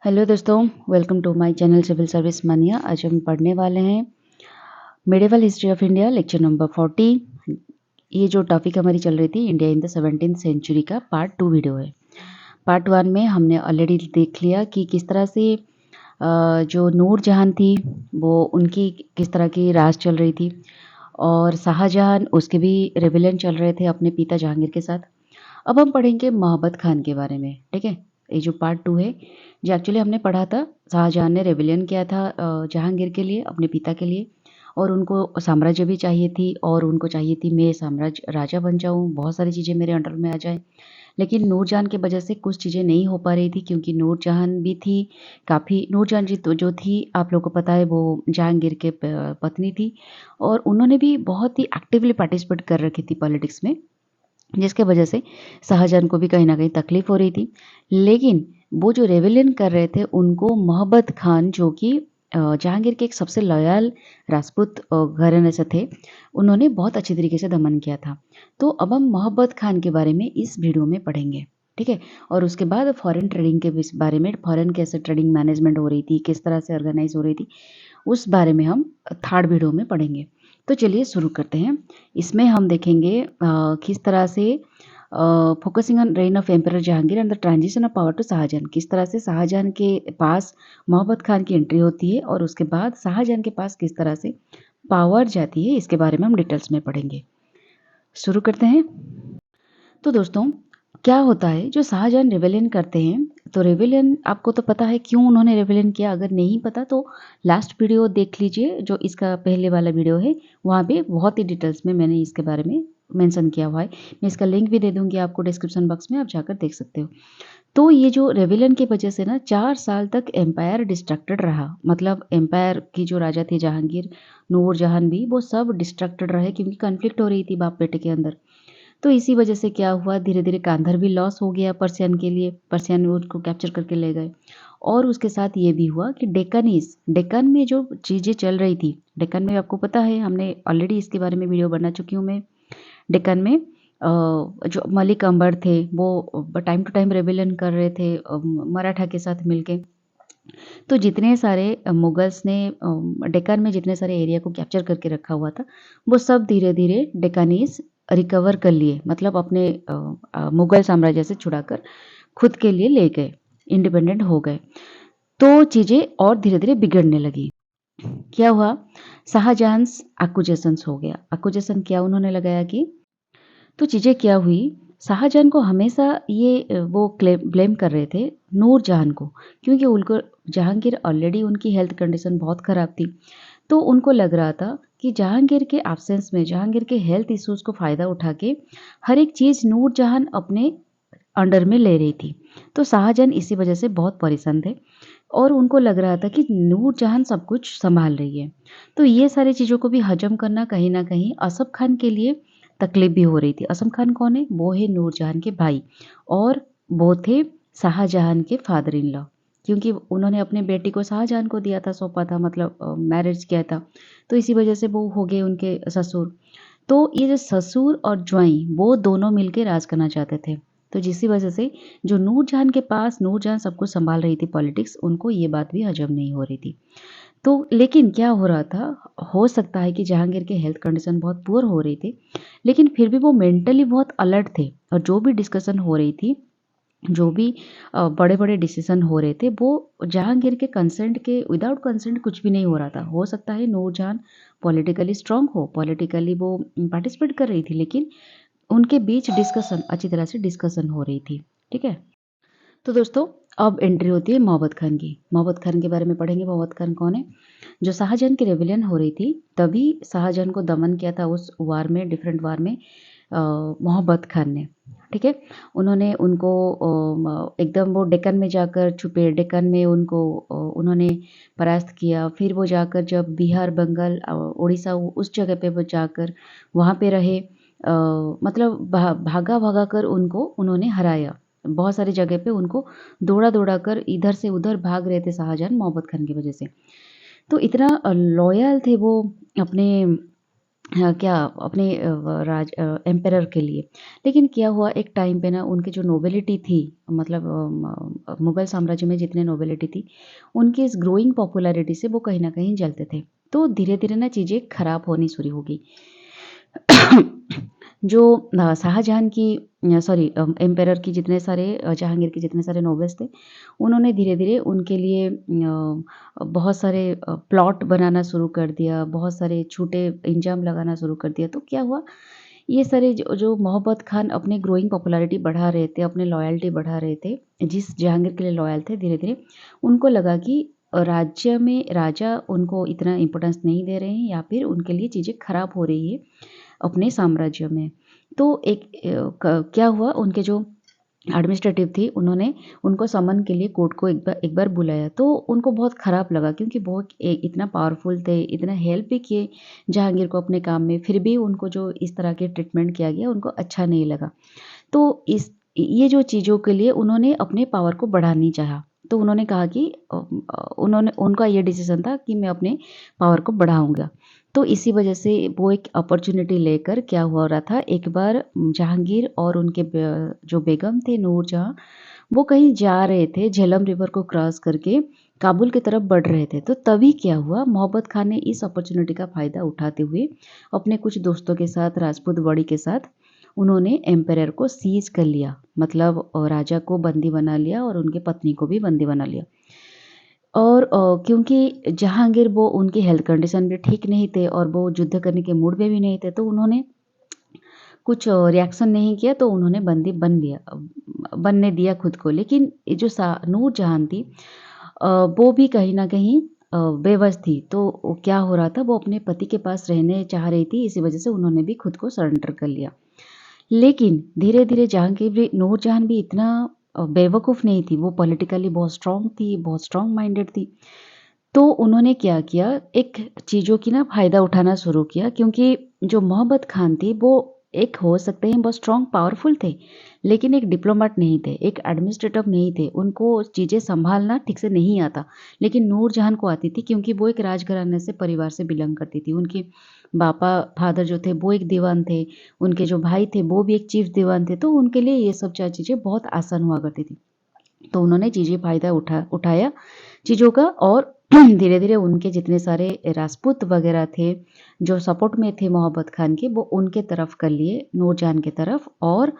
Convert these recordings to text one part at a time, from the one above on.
Hello दोस्तों, welcome to my channel civil service mania. आज हम पढ़ने वाले हैं medieval history of India lecture number 40। ये जो टॉपिक हमारी चल रही थी India in the 17th century का पार्ट 2 वीडियो है। पार्ट 1 में हमने ऑलरेडी देख लिया कि किस तरह से जो नूरजहां थी वो उनकी किस तरह की राज चल रही थी और शाहजहां उसके भी रेबेलियन चल रहे थे अपने पिता जहांगीर के साथ। अब हम पढ़ेंगे मोहब्बत खान के बारे में, ठीक है। ये जो पार्ट 2 है, जो एक्चुअली हमने पढ़ा था, शाहजहां ने रेबेलियन किया था जहांगीर के लिए, अपने पिता के लिए, और उनको साम्राज्य भी चाहिए थी और उनको चाहिए थी मैं साम्राज्य राजा बन जाऊं, बहुत सारी चीज़ें मेरे अंडर में आ जाए। लेकिन नूरजहां की वजह से कुछ चीज़ें नहीं हो पा रही थी, क्योंकि नूरजहां भी थी काफ़ी, नूरजहां जी तो जो थी आप लोगों को पता है वो जहांगीर के पत्नी थी और उन्होंने भी बहुत ही एक्टिवली पार्टिसिपेट कर रखी थी पॉलिटिक्स में, जिसके वजह से शाहजहां को भी कहीं न कहीं तकलीफ़ हो रही थी। लेकिन वो जो रेबेलियन कर रहे थे उनको मोहब्बत खान, जो कि जहांगीर के एक सबसे लॉयल राजपूत घराने से थे, उन्होंने बहुत अच्छी तरीके से दमन किया था। तो अब हम मोहब्बत खान के बारे में इस वीडियो में पढ़ेंगे, ठीक है। और उसके बाद फॉरेन ट्रेडिंग के बारे में, फॉरेन कैसे ट्रेडिंग मैनेजमेंट हो रही थी, किस तरह से ऑर्गेनाइज हो रही थी, उस बारे में हम थर्ड वीडियो में पढ़ेंगे। तो चलिए शुरू करते हैं। इसमें हम देखेंगे किस तरह से focusing on reign of emperor Jahangir and the transition of power to Shahjahan, किस तरह से शाहजहां के पास मोहब्बत खान की एंट्री होती है और उसके बाद शाहजहां के पास किस तरह से पावर जाती है, इसके बारे में हम डिटेल्स में पढ़ेंगे। शुरू करते हैं। तो दोस्तों, क्या होता है जो शाहजहां रेबेलियन करते हैं, तो रेबेलियन आपको तो पता है क्यों उन्होंने रेबेलियन किया। अगर नहीं पता तो लास्ट वीडियो देख लीजिए, जो इसका पहले वाला वीडियो है, वहाँ पे बहुत ही डिटेल्स में मैंने इसके बारे में मेंशन किया हुआ है। मैं इसका लिंक भी दे दूंगी आपको डिस्क्रिप्शन बॉक्स में, आप जाकर देख सकते हो। तो ये जो रेबेलियन की वजह से ना 4 साल तक एम्पायर डिस्ट्रक्टेड रहा, मतलब एम्पायर की जो राजा थे जहांगीर, नूरजहां भी, वो सब डिस्ट्रक्टेड रहे क्योंकि कन्फ्लिक्ट हो रही थी बाप बेटे के अंदर। तो इसी वजह से क्या हुआ, धीरे धीरे कांधार भी लॉस हो गया पर्सियन के लिए, पर्सियन उसको कैप्चर करके ले गए। और उसके साथ ये भी हुआ कि डेक्कन में जो चीज़ें चल रही थी, डेक्कन में आपको पता है हमने ऑलरेडी इसके बारे में वीडियो बना चुकी हूँ मैं। डेक्कन में जो मलिक अंबर थे वो टाइम टू टाइम रेबेलियन कर रहे थे मराठा के साथ मिलके। तो जितने सारे मुगल्स ने डेक्कन में जितने सारे एरिया को कैप्चर करके रखा हुआ था, वो सब धीरे धीरे डेक्कनीज रिकवर कर लिए, मतलब अपने मुगल साम्राज्य से छुड़ाकर खुद के लिए ले गए, इंडिपेंडेंट हो गए। तो चीज़ें और धीरे धीरे बिगड़ने लगी। क्या हुआ, शाहजहां एक्यूजेशंस हो गया। एक्यूजेशन क्या उन्होंने लगाया कि, तो चीज़ें क्या हुई, शाहजहां को हमेशा ये वो ब्लेम कर रहे थे नूरजहां को, क्योंकि उनको जहांगीर ऑलरेडी उनकी हेल्थ कंडीशन बहुत ख़राब थी। तो उनको लग रहा था कि जहांगीर के एब्सेंस में, जहांगीर के हेल्थ इश्यूज़ को फ़ायदा उठा के हर एक चीज़ नूरजहां अपने अंडर में ले रही थी। तो शाहजहां इसी वजह से बहुत परेशान थे और उनको लग रहा था कि नूरजहां सब कुछ संभाल रही है। तो ये सारी चीज़ों को भी हजम करना कहीं न कहीं असफ खान के लिए तकलीफ भी हो रही थी। असफ खान कौन है? वो है नूरजहां के भाई और वो थे शाहजहां के फादर इन लॉ, क्योंकि उन्होंने अपने बेटी को शाहजहां को दिया था, सौंपा था, मतलब मैरिज किया था। तो इसी वजह से वो हो गए उनके ससुर। तो ये जो ससुर और ज्वाई, वो दोनों मिलके राज करना चाहते थे। तो जिसी वजह से जो नूरजहां के पास, नूरजहां सब कुछ संभाल रही थी पॉलिटिक्स, उनको ये बात भी हजम नहीं हो रही थी। तो लेकिन क्या हो रहा था, हो सकता है कि जहांगीर के हेल्थ कंडीशन बहुत पुअर हो रही थी, लेकिन फिर भी वो मेंटली बहुत अलर्ट थे और जो भी डिस्कशन हो रही थी, जो भी बड़े-बड़े डिसीजन हो रहे थे, वो जहांगीर के कंसेंट के, विदाउट कंसेंट कुछ भी नहीं हो रहा था। हो सकता है नूरजहां पॉलिटिकली स्ट्रांग हो, पॉलिटिकली वो पार्टिसिपेट कर रही थी, लेकिन उनके बीच डिस्कशन, अच्छी तरह से डिस्कशन हो रही थी, ठीक है। तो दोस्तों, अब एंट्री होती है मोहब्बत खान की। मोहब्बत खान के बारे में पढ़ेंगे। मोहब्बत खान कौन है? जो शाहजहां की रेबेलियन हो रही थी, तभी शाहजहां को दमन किया था उस वार में, डिफरेंट वार में मोहब्बत खान ने, ठीक है। उन्होंने उनको एकदम वो डेक्कन में जाकर छुपे, डेक्कन में उनको उन्होंने परास्त किया। फिर वो जाकर जब बिहार, बंगाल, उड़ीसा, उस जगह पे वो जाकर वहाँ पे रहे, मतलब भागा भागा कर उनको उन्होंने हराया। बहुत सारी जगह पे उनको दौड़ा-दौड़ा कर इधर से उधर भाग रहे थे शाहजहां मोहब्बत खान की वजह से। तो इतना लॉयल थे वो अपने क्या अपने एम्परर के लिए। लेकिन क्या हुआ, एक टाइम पे ना उनकी जो नोबिलिटी थी, मतलब मुगल साम्राज्य में जितने नोबिलिटी थी, उनकी इस ग्रोइंग पॉपुलैरिटी से वो कहीं न कहीं जलते थे। तो धीरे-धीरे ना चीज़ें खराब होनी शुरू हो गई। जो शाहजहां की सॉरी एम्परर की जितने सारे जहांगीर के जितने सारे नॉवेल्स थे, उन्होंने धीरे-धीरे उनके लिए बहुत सारे प्लॉट बनाना शुरू कर दिया, बहुत सारे झूठे इल्ज़ाम लगाना शुरू कर दिया। तो क्या हुआ, ये सारे जो जो मोहब्बत खान अपनी ग्रोइंग पॉपुलैरिटी बढ़ा रहे थे, अपनी लॉयल्टी बढ़ा रहे थे, जिस जहांगीर के लिए लॉयल थे, धीरे-धीरे उनको लगा कि राज्य में राजा उनको इतना इम्पोर्टेंस नहीं दे रहे हैं, या फिर उनके लिए चीज़ें खराब हो रही है अपने साम्राज्य में। तो एक क्या हुआ, उनके जो एडमिनिस्ट्रेटिव थी, उन्होंने उनको समन के लिए कोर्ट को एक बार बुलाया। तो उनको बहुत ख़राब लगा, क्योंकि वो इतना पावरफुल थे, इतना हेल्प भी किए जहांगीर को अपने काम में, फिर भी उनको जो इस तरह के ट्रीटमेंट किया गया उनको अच्छा नहीं लगा। तो ये जो चीज़ों के लिए उन्होंने अपने पावर को बढ़ानी चाहा। तो उन्होंने कहा कि उनका ये डिसीज़न था कि मैं अपने पावर को बढ़ाऊँगा। तो इसी वजह से वो एक अपॉर्च्युनिटी लेकर क्या हुआ रहा था, एक बार जहांगीर और उनके जो बेगम थे नूरजहाँ, वो कहीं जा रहे थे, झेलम रिवर को क्रॉस करके काबुल की तरफ बढ़ रहे थे। तो तभी क्या हुआ, मोहब्बत खान ने इस अपॉर्च्युनिटी का फ़ायदा उठाते हुए अपने कुछ दोस्तों के साथ, राजपूत बड़ी के साथ, उन्होंने एम्परर को सीज कर लिया। मतलब राजा को बंदी बना लिया और उनकी पत्नी को भी बंदी बना लिया। और क्योंकि जहांगीर, वो उनकी हेल्थ कंडीशन भी ठीक नहीं थे और वो युद्ध करने के मूड में भी नहीं थे, तो उन्होंने कुछ रिएक्शन नहीं किया, तो उन्होंने बंदी बनने दिया खुद को। लेकिन ये जो नूरजहां थी, वो भी कहीं न कहीं बेबस थी। तो क्या हो रहा था, वो अपने पति के पास रहने चाह रही थी, इसी वजह से उन्होंने भी खुद को सरेंडर कर लिया। लेकिन धीरे-धीरे नूरजहां भी इतना बेवकूफ़ नहीं थी, वो पॉलिटिकली बहुत स्ट्रॉन्ग थी, बहुत स्ट्रॉन्ग माइंडेड थी। तो उन्होंने क्या किया, एक चीज़ों की ना फ़ायदा उठाना शुरू किया, क्योंकि जो मोहब्बत खान थी, वो एक हो सकते हैं बहुत स्ट्रॉन्ग पावरफुल थे, लेकिन एक डिप्लोमेट नहीं थे, एक एडमिनिस्ट्रेटिव नहीं थे, उनको चीज़ें सँभालना ठीक से नहीं आता। लेकिन नूरजहां को आती थी, क्योंकि वो एक राजघराने से परिवार से बिलॉन्ग करती थी। उनके फादर जो थे वो एक दीवान थे, उनके जो भाई थे वो भी एक चीफ दीवान थे, तो उनके लिए ये सब चीज़ें बहुत आसान हुआ करती थी। तो उन्होंने चीज़ें फ़ायदा उठाया चीज़ों का, और धीरे-धीरे उनके जितने सारे राजपूत वगैरह थे, जो सपोर्ट में थे मोहब्बत खान के, वो उनके तरफ कर लिए, नूरजहां की तरफ, और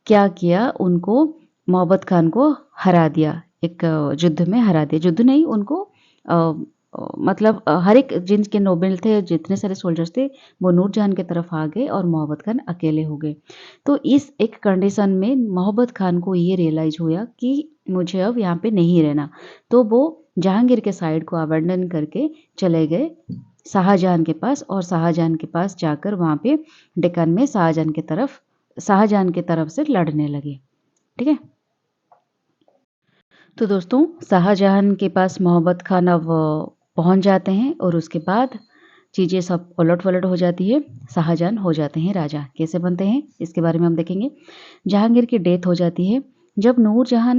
क्या किया, उनको मोहब्बत खान को हरा दिया, एक युद्ध में हरा दिया। युद्ध नहीं, उनको अ मतलब हर एक जिनके नोबेल थे, जितने सारे सोल्जर्स थे, वो नूरजहां की तरफ आ गए और मोहब्बत खान अकेले हो गए। तो इस एक कंडीशन में मोहब्बत खान को ये रियलाइज़ हुआ कि मुझे अब यहाँ पे नहीं रहना। तो वो जहांगीर के साइड को अबैंडन करके चले गए शाहजहां के पास, और शाहजहां के पास जाकर वहाँ पे डेक्कन में शाहजहां की तरफ से लड़ने लगे। ठीक है? तो दोस्तों, शाहजहां के पास मोहब्बत खान अब पहुँच जाते हैं, और उसके बाद चीज़ें सब उलट-पलट हो जाती है। शाहजहां हो जाते हैं राजा। कैसे बनते हैं, इसके बारे में हम देखेंगे। जहांगीर की डेथ हो जाती है। जब नूरजहां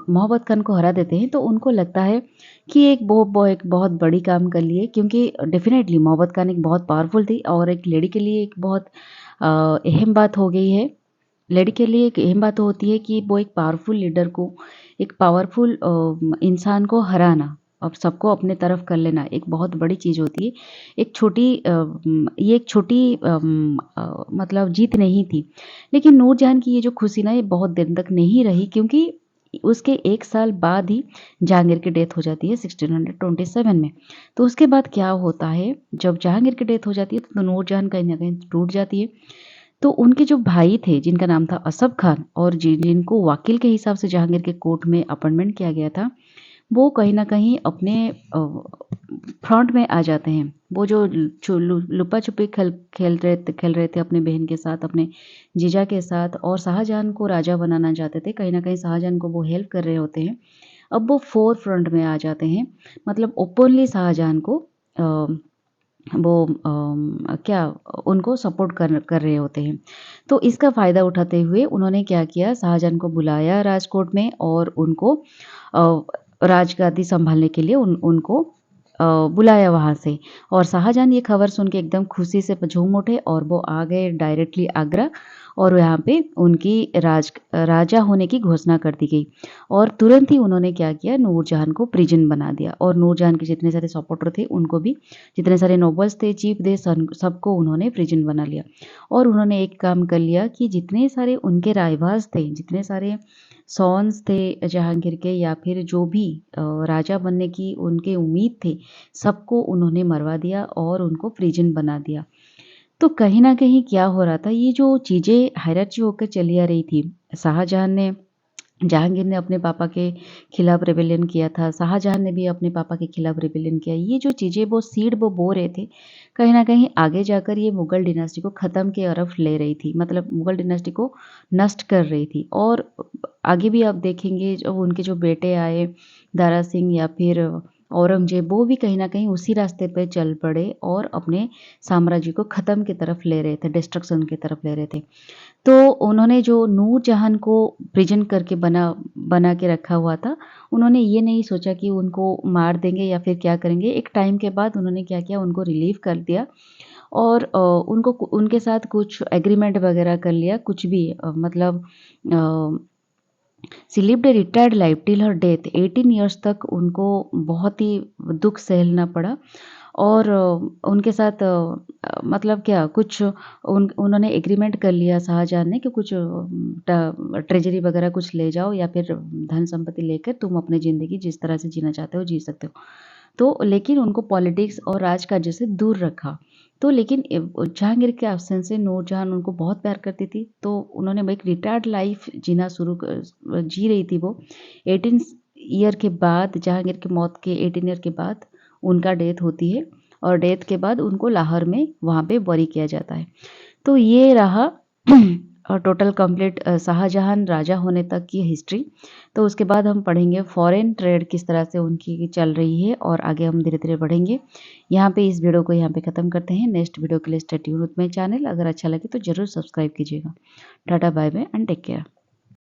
मोहब्बत खान को हरा देते हैं, तो उनको लगता है कि एक बहुत बड़ी काम कर लिए, क्योंकि डेफ़िनेटली मोहब्बत खान एक बहुत पावरफुल थी, और एक लेडी के लिए एक बहुत अहम बात हो गई है। लेडी के लिए एक अहम बात होती है कि वो एक पावरफुल लीडर को, एक पावरफुल इंसान को हराना, अब सबको अपने तरफ कर लेना, एक बहुत बड़ी चीज़ होती है। ये एक छोटी मतलब जीत नहीं थी। लेकिन नूरजहां की ये जो खुशी ना, ये बहुत दिन तक नहीं रही, क्योंकि उसके 1 साल बाद ही जहांगीर की डेथ हो जाती है 1627 में। तो उसके बाद क्या होता है, जब जहांगीर की डेथ हो जाती है, तो नूरजहां कहीं न कहीं टूट जाती है। तो उनके जो भाई थे, जिनका नाम था असफ खान, और जिनको वकील के हिसाब से जहांगीर के कोर्ट में अपॉइंटमेंट किया गया था, वो कहीं न कहीं अपने फ्रंट में आ जाते हैं। वो जो लुपा-छुपी खेल रहे थे अपने बहन के साथ, अपने जीजा के साथ, और शाहजहां को राजा बनाना चाहते थे। कहीं न कहीं शाहजहां को वो हेल्प कर रहे होते हैं। अब वो फ़ोर फ्रंट में आ जाते हैं। मतलब ओपनली शाहजहां को अ वो क्या उनको सपोर्ट कर रहे होते हैं। तो इसका फ़ायदा उठाते हुए उन्होंने क्या किया, शाहजहां को बुलाया राजकोट में, और उनको राजगादी सँभालने के लिए उनको बुलाया वहाँ से। और शाहजहां ये खबर सुन के एकदम खुशी से झूम उठे और वो आ गए डायरेक्टली आगरा और यहाँ पे उनकी राजा होने की घोषणा कर दी गई। और तुरंत ही उन्होंने क्या किया, नूरजहां को प्रिजन बना दिया और नूरजहां के जितने सारे सपोर्टर थे उनको भी, जितने सारे नोबल्स थे, चीफ थे, सबको उन्होंने प्रिजन बना लिया। और उन्होंने एक काम कर लिया कि जितने सारे उनके रायबाज थे, जितने सारे सॉन्स थे जहांगीर के या फिर जो भी राजा बनने की उनके उम्मीद थे, सबको उन्होंने मरवा दिया और उनको प्रिजन बना दिया। तो कहीं न कहीं क्या हो रहा था, ये जो चीज़ें हायरार्ची होकर चली आ रही थी, शाहजहां ने जहांगीर ने अपने पापा के खिलाफ रेबेलियन किया था, शाहजहां ने भी अपने पापा के खिलाफ रेबेलियन किया। ये जो चीज़ें वो सीड वो बो रहे थे, कहीं न कहीं आगे जाकर ये मुगल डिनास्टी को ख़त्म की तरफ ले रही थी, मतलब मुगल डिनास्टी को नष्ट कर रही थी। और आगे भी आप देखेंगे जब उनके जो बेटे आए, दारा सिंह या फिर औरंगज़ेब, वो भी कहीं न कहीं उसी रास्ते पे चल पड़े और अपने साम्राज्य को ख़त्म की तरफ ले रहे थे, डिस्ट्रक्शन की तरफ ले रहे थे। तो उन्होंने जो नूरजहां को प्रिजन करके बना के रखा हुआ था, उन्होंने ये नहीं सोचा कि उनको मार देंगे या फिर क्या करेंगे। एक टाइम के बाद उन्होंने क्या किया, उनको रिलीव कर दिया और उनको उनके साथ कुछ एग्रीमेंट वगैरह कर लिया, कुछ भी मतलब she lived a retired life till her death. 18 years तक उनको बहुत ही दुःख सहना पड़ा। और उनके साथ मतलब क्या कुछ उन्होंने एग्रीमेंट कर लिया शाहजहां ने कि कुछ ट्रेजरी वगैरह कुछ ले जाओ या फिर धन संपत्ति लेकर तुम अपनी ज़िंदगी जिस तरह से जीना चाहते हो जी सकते हो। तो लेकिन उनको पॉलिटिक्स और राजकार्य से दूर रखा। तो लेकिन जहांगीर के एब्सेंस से नूरजहां उनको बहुत प्यार करती थी, तो उन्होंने एक रिटायर्ड लाइफ जीना जी रही थी वो। 18 ईयर के बाद, जहांगीर की मौत के 18 ईयर के बाद उनका डेथ होती है और डेथ के बाद उनको लाहौर में वहाँ पे बरी किया जाता है। तो ये रहा टोटल कंप्लीट शाहजहां राजा होने तक की हिस्ट्री। तो उसके बाद हम पढ़ेंगे फॉरेन ट्रेड किस तरह से उनकी चल रही है और आगे हम धीरे-धीरे बढ़ेंगे। यहाँ पे इस वीडियो को यहाँ पे ख़त्म करते हैं। नेक्स्ट वीडियो के लिए stay tuned with my channel. अगर अच्छा लगे तो ज़रूर सब्सक्राइब कीजिएगा। Tata bye bye and take care.